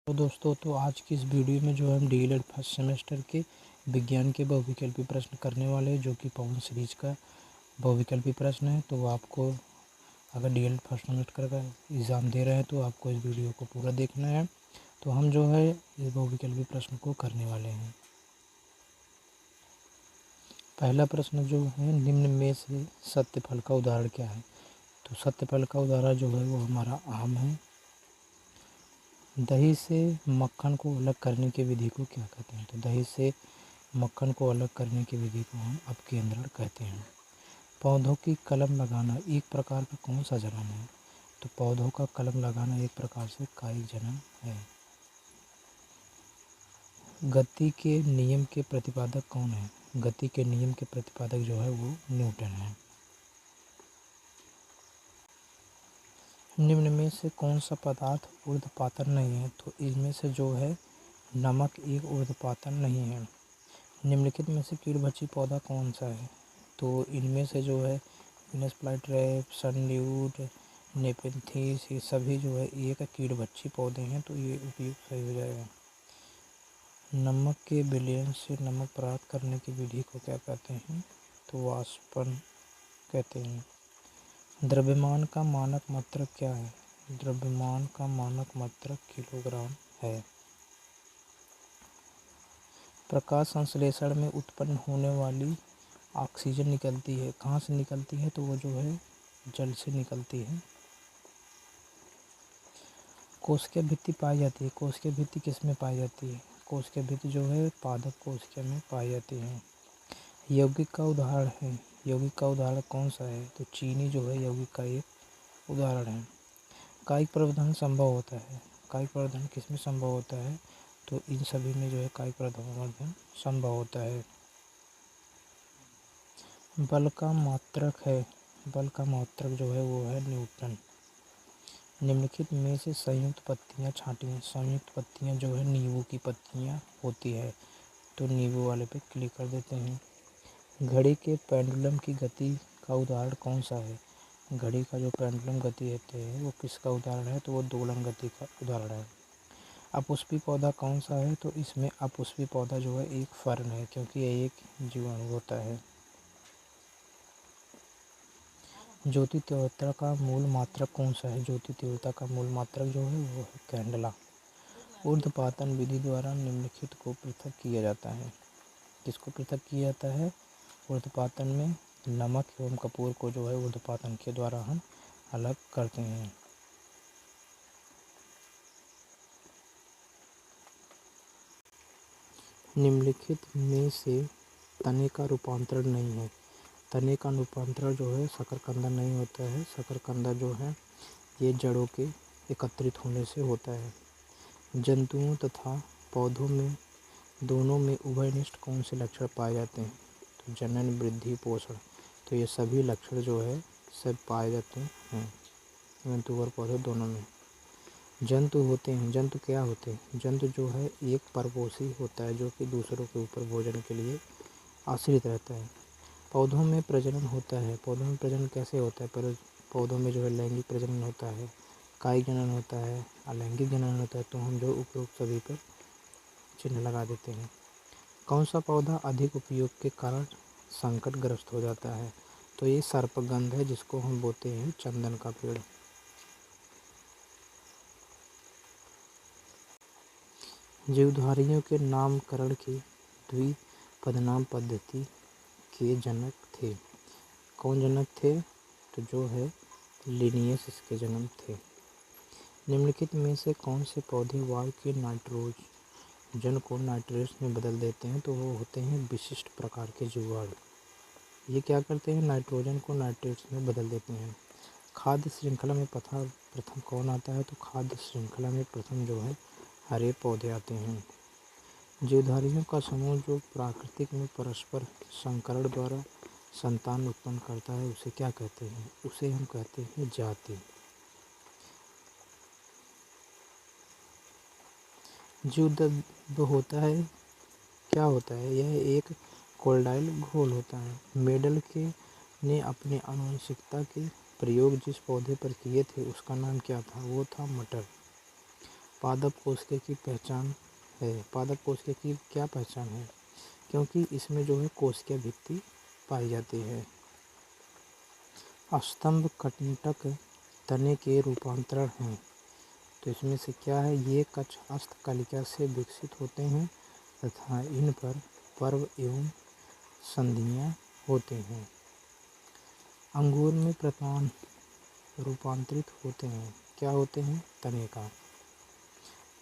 तो दोस्तों आज की इस वीडियो में जो है हम डीएलएड फर्स्ट सेमेस्टर के विज्ञान के बहुविकल्पी प्रश्न करने वाले हैं, जो कि पवन सीरीज का बहुविकल्पी प्रश्न है। तो आपको अगर डीएलएड फर्स्ट सेमेस्टर का एग्ज़ाम दे रहे हैं तो आपको इस वीडियो को पूरा देखना है। तो हम जो है इस बहुविकल्पी प्रश्न को करने वाले हैं। पहला प्रश्न जो है, निम्न में से सत्य फल का उदाहरण क्या है। तो सत्य फल का उदाहरण जो है वो हमारा आम है। दही से मक्खन को अलग करने की विधि को क्या कहते हैं। तो दही से मक्खन को अलग करने की विधि को हम अपकेंद्रण कहते हैं। पौधों की कलम लगाना एक प्रकार का कौन सा जनन है। तो पौधों का कलम लगाना एक प्रकार से कायिक जनन है। गति के नियम के प्रतिपादक कौन है। गति के नियम के प्रतिपादक जो है वो न्यूटन है। निम्न में से कौन सा पदार्थ ऊर्ध्वपातन नहीं है। तो इनमें से जो है नमक एक ऊर्ध्वपातन नहीं है। निम्नलिखित में से कीड़भक्षी पौधा कौन सा है। तो इनमें से जो है विनस फ्लाईट्रैप, सनड्यूट, नेपेंथीस, ये सभी जो है एक कीड़भक्षी पौधे हैं। तो ये उपयुक्त सही हो जाएगा। नमक के विलयन से नमक प्राप्त करने की विधि को क्या कहते हैं। तो वाष्पन कहते हैं। द्रव्यमान का मानक मात्रक क्या है। द्रव्यमान का मानक मात्रक किलोग्राम है। प्रकाश संश्लेषण में उत्पन्न होने वाली ऑक्सीजन निकलती है, कहाँ से निकलती है। तो वो जो है जल से निकलती है। कोशिका भित्ति पाई जाती है। कोशिका भित्ति किस में पाई जाती है। कोशिका भित्ति जो है पादप कोशिका में पाई जाती है। यौगिक का उदाहरण है। यौगिक का उदाहरण कौन सा है। तो चीनी जो है यौगिक का एक उदाहरण है। कायिक प्रवर्धन संभव होता है। कायिक प्रवर्धन किस में संभव होता है। तो इन सभी में जो है कायिक प्रवर्धन संभव होता है। बल का मात्रक है। बल का मात्रक जो है वो है न्यूटन। निम्नलिखित में से संयुक्त पत्तियां छांटिए। संयुक्त पत्तियां जो है नींबू की पत्तियां होती है। तो नींबू वाले पे क्लिक कर देते हैं। घड़ी के पेंडुलम की गति का उदाहरण कौन सा है। घड़ी का जो पेंडुलम गति होती है वो किसका उदाहरण है। तो वो दोलन गति का उदाहरण है। अपुष्पी पौधा कौन सा है। तो इसमें अपुष्पी पौधा जो है एक फर्न है, क्योंकि ये एक जीवाणु होता है। ज्योति तीव्रता का मूल मात्रक कौन सा है। ज्योति तीव्रता का मूल मात्रक जो है वो है कैंडला। ऊर्ध्वपातन विधि द्वारा निम्नलिखित को पृथक किया जाता है। किसको पृथक किया जाता है। ऊर्ध्वपातन में नमक एवं कपूर को जो है ऊर्ध्वपातन के द्वारा हम अलग करते हैं। निम्नलिखित में से तने का रूपांतरण नहीं है। तने का रूपांतरण जो है शकरकंद नहीं होता है। शकरकंद जो है ये जड़ों के एकत्रित होने से होता है। जंतुओं तथा पौधों में दोनों में उभयनिष्ठ कौन से लक्षण पाए जाते हैं। तो जनन, वृद्धि, पोषण, तो ये सभी लक्षण जो है सब पाए जाते हैं जंतु और पौधे दोनों में। जंतु होते हैं। जंतु क्या होते हैं। जंतु जो है एक परपोषी होता है, जो कि दूसरों के ऊपर भोजन के लिए आश्रित रहता है। पौधों में प्रजनन होता है। पौधों में प्रजनन कैसे होता है। पर पौधों में जो है लैंगिक प्रजनन होता है, कायिक जनन होता है, अलैंगिक जनन होता है। तो हम जो उपरोक्त सभी पर चिन्ह लगा देते हैं। कौन सा पौधा अधिक उपयोग के कारण संकटग्रस्त हो जाता है। तो ये सर्पगंध है, जिसको हम बोलते हैं चंदन का पेड़। जीवधारियों के नामकरण की द्विपदनाम पद्धति के जनक थे। कौन जनक थे। तो जो है लिनियस इसके जनक थे। निम्नलिखित में से कौन से पौधे वायु के नाइट्रोजन को नाइट्रेट्स में बदल देते हैं। तो वो होते हैं विशिष्ट प्रकार के जीवाणु। ये क्या करते हैं, नाइट्रोजन को नाइट्रेट्स में बदल देते हैं। खाद्य श्रृंखला में प्रथम कौन आता है। तो खाद्य श्रृंखला में प्रथम जो है हरे पौधे आते हैं। जीवधारियों का समूह जो प्राकृतिक में परस्पर संकरण द्वारा संतान उत्पन्न करता है उसे क्या कहते हैं। उसे हम कहते हैं जाति। जीवदत्त होता है, क्या होता है। यह एक कोल्डाइल घोल होता है। मेडल के ने अपने आनुवंशिकता के प्रयोग जिस पौधे पर किए थे उसका नाम क्या था। वो था मटर। पादप कोशिका की पहचान है। पादप कोशिका की क्या पहचान है? क्योंकि इसमें जो है कोशिका भित्ति पाई जाती है। स्तंभ कंटक तने के रूपांतरण हैं। तो इसमें से क्या है? ये कक्ष हस्तकलिका से विकसित होते हैं तथा इन पर पर्व एवं संधियाँ होते हैं। अंगूर में प्रतान रूपांतरित होते हैं। क्या होते हैं? तने का।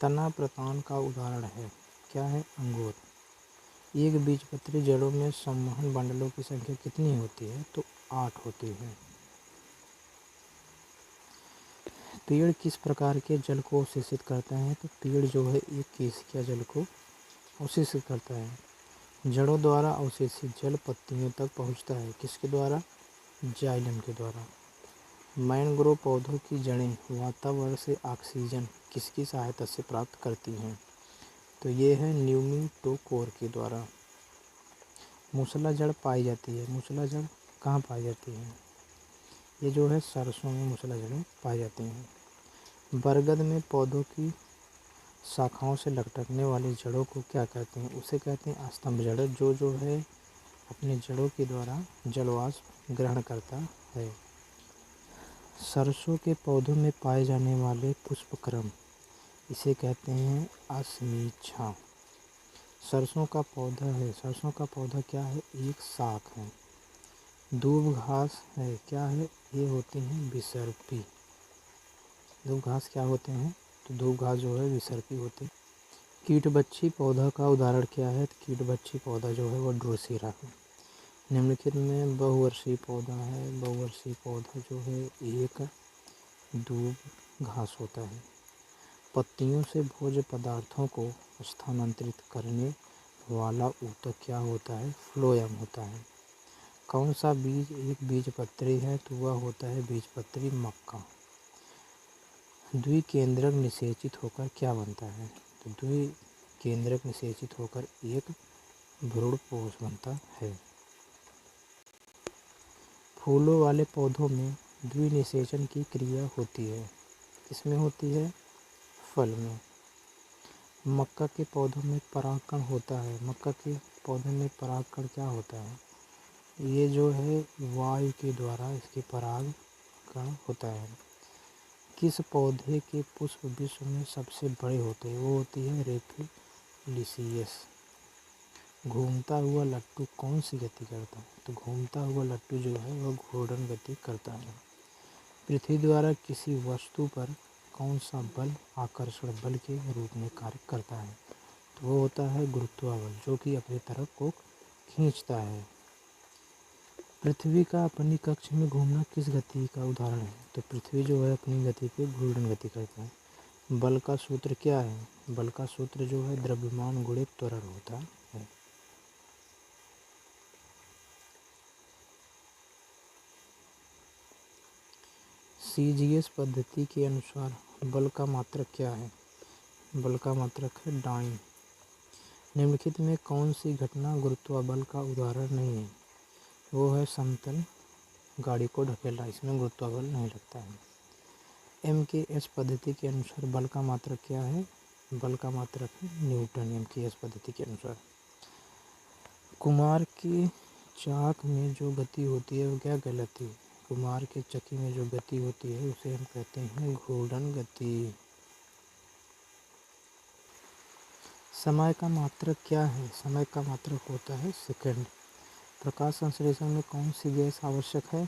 तना प्रतान का उदाहरण है। क्या है? अंगूर। एक बीजपत्री जड़ों में संवहन बंडलों की संख्या कितनी होती है? तो 8 होती है। पेड़ किस प्रकार के जल को अवशोषित करते हैं? तो पेड़ जो है एक केशिका जल को अवशोषित करता है। जड़ों द्वारा अवशोषित जल पत्तियों तक पहुंचता है। किसके द्वारा? जाइलम के द्वारा। मैंग्रोव पौधों की जड़ें वातावरण से ऑक्सीजन किसकी सहायता से प्राप्त करती हैं? तो ये है न्यूमेटोकोर के द्वारा। मूसला जड़ पाई जाती है। मूसला जड़ कहाँ पाई जाती है? ये जो है सरसों में मूसला जड़ें पाई जाती हैं। बरगद में पौधों की शाखाओं से लटकने वाली जड़ों को क्या कहते हैं? उसे कहते हैं स्तंभ जड़, जो है अपने जड़ों के द्वारा जलवाष्प ग्रहण करता है। सरसों के पौधों में पाए जाने वाले पुष्पक्रम इसे कहते हैं असमीक्षा। सरसों का पौधा है। सरसों का पौधा क्या है? एक शाख है। दूब घास है। क्या है? ये होती हैं विसर्पी। धूप घास क्या होते हैं? तो धूप घास जो है विसर्पी होते हैं। कीटबच्ची पौधा का उदाहरण क्या है? तो कीटबच्ची पौधा जो है वो ड्रोसेरा है। निम्नलिखित में बहुवर्षीय पौधा है। बहुवर्षीय पौधा जो है एक धूप घास होता है। पत्तियों से भोज्य पदार्थों को स्थानांतरित करने वाला ऊतक क्या होता है? फ्लोएम होता है। कौन सा बीज एक बीजपत्री है? तो वह होता है बीजपत्री मक्का। द्विकेंद्रक निषेचित होकर क्या बनता है? तो द्विकेंद्रक निषेचित होकर एक भ्रूणपोष बनता है। फूलों वाले पौधों में द्विनिषेचन की क्रिया होती है। किसमें होती है? फल में। मक्का के पौधों में परागकण होता है। मक्का के पौधे में परागकण क्या होता है? ये जो है वायु के द्वारा इसके परागकण होता है। किस पौधे के पुष्प विश्व में सबसे बड़े होते हैं? वो होती है रेफिलिसियस। घूमता हुआ लट्टू कौन सी गति करता है? तो घूमता हुआ लट्टू जो है वह घूर्णन गति करता है। पृथ्वी द्वारा किसी वस्तु पर कौन सा बल आकर्षण बल के रूप में कार्य करता है? तो वो होता है गुरुत्वाबल, जो कि अपनी तरफ को खींचता है। पृथ्वी का अपनी कक्ष में घूमना किस गति का उदाहरण है? तो पृथ्वी जो है अपनी गति पे घूर्णन गति करता है। बल का सूत्र क्या है? बल का सूत्र जो है द्रव्यमान गुणित त्वरण होता है। सीजीएस पद्धति के अनुसार बल का मात्रक क्या है? बल का मात्रक है डाइन। निम्नलिखित में कौन सी घटना गुरुत्वाबल का उदाहरण नहीं है? वो है समतल गाड़ी को ढकेलना, इसमें गुरुत्वाबल नहीं लगता है। MKS पद्धति के अनुसार बल का मात्रक क्या है? बल का मात्रक है न्यूटन। MKS पद्धति के अनुसार कुमार के चाक में जो गति होती है वो क्या कहलाती है? कुमार के चक्की में जो गति होती है उसे हम कहते हैं घूर्णन गति। समय का मात्रक क्या है? समय का मात्रक होता है सेकंड। प्रकाश संश्लेषण में कौन सी गैस आवश्यक है?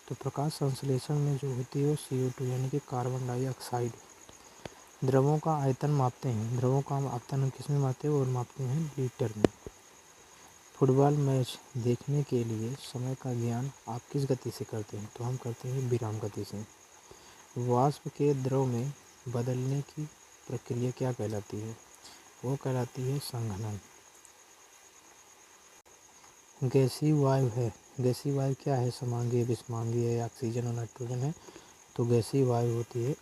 तो प्रकाश संश्लेषण में जो होती है वो CO2 यानी कि कार्बन डाइऑक्साइड। द्रवों का आयतन मापते हैं। द्रवों का आयतन हम किस में मापते हैं? और मापते हैं लीटर में। फुटबॉल मैच देखने के लिए समय का ज्ञान आप किस गति से करते हैं? तो हम करते हैं विराम गति से। वाष्प के द्रव में बदलने की प्रक्रिया क्या कहलाती है? वो कहलाती है संघनन। गैसीय वायु है। गैसीय वायु क्या है? समांगीय, विषमांगीय है, ऑक्सीजन और नाइट्रोजन है। तो गैसीय वायु होती है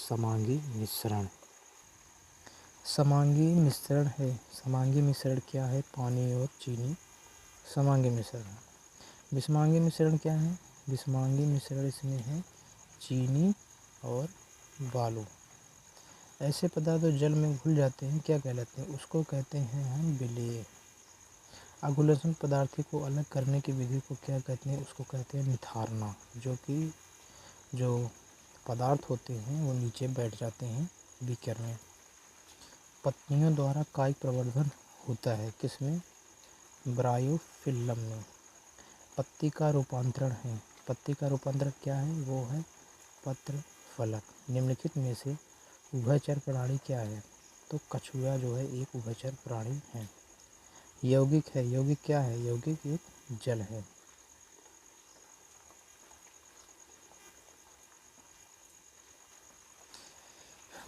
समांगी मिश्रण। समांगी मिश्रण है। समांगी मिश्रण क्या है? पानी और चीनी समांगी मिश्रण है। विषमांगी मिश्रण क्या है? विषमांगी मिश्रण इसमें है चीनी और बालू। ऐसे पदार्थ जो जल में घुल जाते हैं क्या कहलाते हैं? उसको कहते हैं हम विलेय। अघुलनशील पदार्थ को अलग करने की विधि को क्या कहते हैं? उसको कहते हैं निथारना। जो कि जो पदार्थ होते हैं वो नीचे बैठ जाते हैं बीकर में। पत्तियों द्वारा कायिक प्रवर्धन होता है किसमें? ब्रायोफिल्लम में। पत्ती का रूपांतरण है। पत्ती का रूपांतरण क्या है? वो है पत्र फलक। निम्नलिखित में से उभयचर प्राणी क्या है? तो कछुआ जो है एक उभयचर प्राणी है। यौगिक है। यौगिक क्या है? यौगिक एक जल है।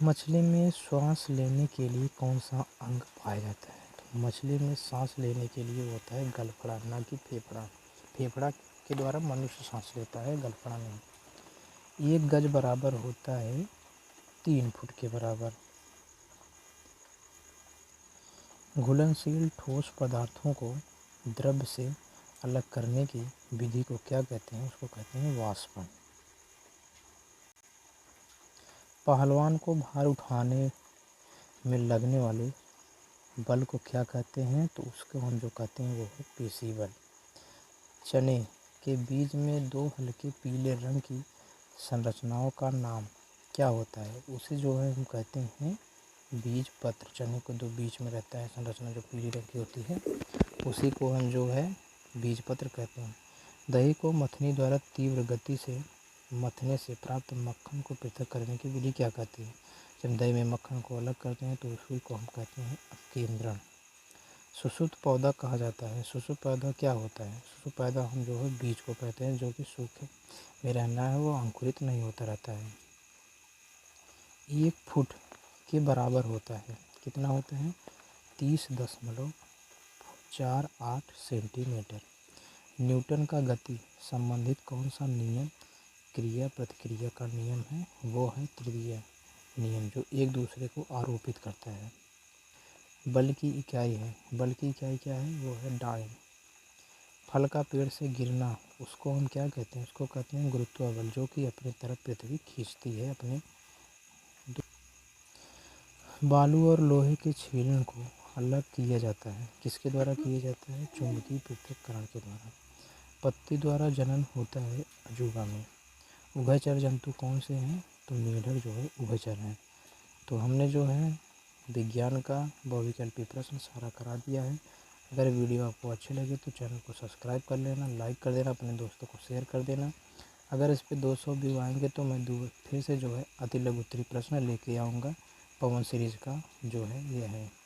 मछली में श्वास लेने के लिए कौन सा अंग पाया जाता है? तो मछली में सांस लेने के लिए होता है गलफड़ा, ना कि फेफड़ा। फेफड़ा के द्वारा मनुष्य सांस लेता है, गलफड़ा नहीं। 1 गज बराबर होता है 3 फुट के बराबर। घुलनशील ठोस पदार्थों को द्रव से अलग करने की विधि को क्या कहते हैं? उसको कहते हैं वाष्पन। पहलवान को भार उठाने में लगने वाले बल को क्या कहते हैं? तो उसको हम जो कहते हैं वो है पेशी बल। चने के बीज में 2 हल्के पीले रंग की संरचनाओं का नाम क्या होता है? उसे जो है हम कहते हैं बीज पत्र। चने को 2 बीच में रहता है संरचना जो पीली रंग की होती है, उसी को हम जो है बीज पत्र कहते हैं। दही को मथनी द्वारा तीव्र गति से मथने से प्राप्त मक्खन को पृथक करने की विधि क्या कहती है? जब दही में मक्खन को अलग करते हैं तो उसी को हम कहते हैं अपकेंद्रण। सुषुप्त पौधा कहा जाता है। सुषुप्त पौधा क्या होता है? सुषुप्त पौधा हम जो है बीज को कहते हैं, जो कि सूखे में रहना है, वो अंकुरित नहीं होता रहता है। 1 फुट के बराबर होता है। कितना होता है? 30.48 सेंटीमीटर। न्यूटन का गति संबंधित कौन सा नियम क्रिया प्रतिक्रिया का नियम है? वो है तृतीय नियम, जो एक दूसरे को आरोपित करता है। बल की इकाई है। बल की इकाई क्या है? वो है डाइन। फल का पेड़ से गिरना उसको हम क्या कहते हैं? उसको कहते हैं गुरुत्वाबल, जो कि अपनी तरफ पृथ्वी खींचती है अपने। बालू और लोहे के छीलन को अलग किया जाता है। किसके द्वारा किया जाता है? चुंबकीय पृथक्करण के द्वारा। पत्ती द्वारा जनन होता है अजूबा में। उभयचर जंतु कौन से हैं? तो मेढक जो है उभयचर हैं। तो हमने जो है विज्ञान का बहुविकल्पी प्रश्न सारा करा दिया है। अगर वीडियो आपको अच्छे लगे तो चैनल को सब्सक्राइब कर लेना, लाइक कर देना, अपने दोस्तों को शेयर कर देना। अगर इस पे 200 व्यू आएंगे तो मैं फिर से जो है अति लघु उत्तरीय प्रश्न लेके आऊँगा। पवन सीरीज का जो है यह है।